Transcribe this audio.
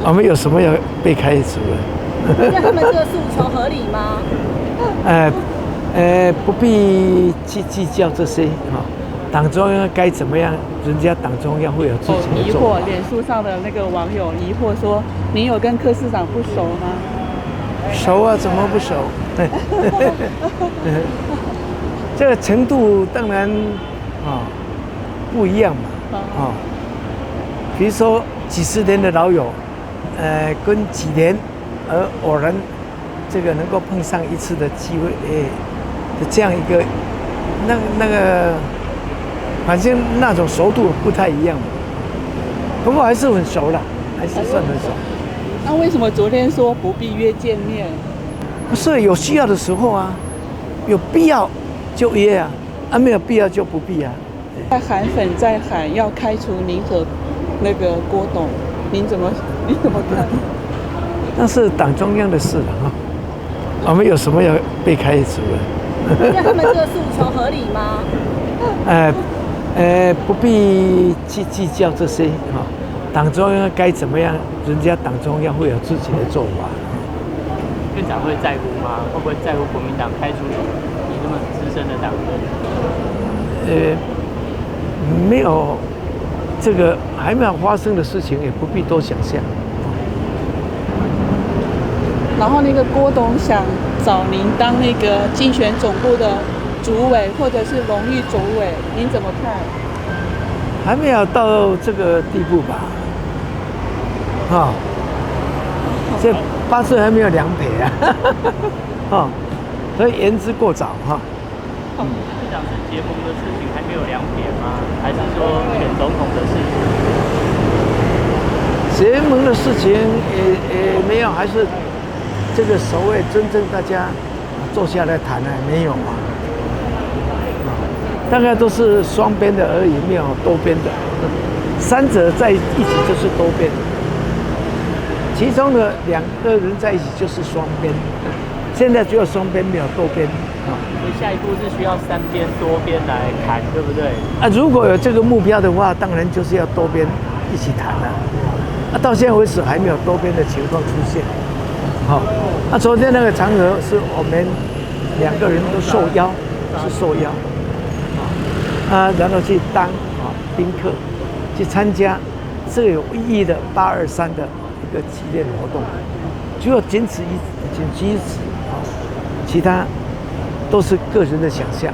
我们有什么要被开除的？那他们这个诉求合理吗？不必去计较这些哈。党中央该怎么样，人家党中央会有自己的疑做法。惑，脸书上的那个网友疑惑说：“你有跟柯市长不熟吗？”熟啊，怎么不熟？这个程度当然不一样嘛比如说几十年的老友，跟几年而偶然这个能够碰上一次的机会，的这样一个那个，反正那种熟度不太一样，不过还是很熟了，还是算很熟。那为什么昨天说不必约见面？不是有需要的时候啊，有必要就约啊，没有必要就不必啊。韩粉在喊要开除您和那个郭董，您怎么看？那是党中央的事了哈，我们有什么要被开除的？那他们这个诉求合理吗？不必去计较这些哈。党中央该怎么样，人家党中央会有自己的做法。院长会在乎吗？会不会在乎国民党开除你那么资深的党员？没有这个还没有发生的事情，也不必多想象。然后那个郭董想找您当那个竞选总部的主委或者是荣誉主委，您怎么看？还没有到这个地步吧？这8岁还没有两撇啊，所以言之过早哈。院长是结盟的事情还没有两撇吗？还是说选总统的事情？结盟的事情也没有，还是这个所谓真正大家坐下来谈呢，没有嘛？大概都是双边的而已，没有多边的。三者在一起就是多边，其中的2个人在一起就是双边。现在只有双边，没有多边所以下一步是需要3边多边来谈，对不对？如果有这个目标的话，当然就是要多边一起谈了。到现在为止还没有多边的情况出现。昨天那个场合是我们2个人都受邀，是受邀。然后去当宾客，去参加最有意义的823的一个纪念活动，只有仅此一此其他都是个人的想象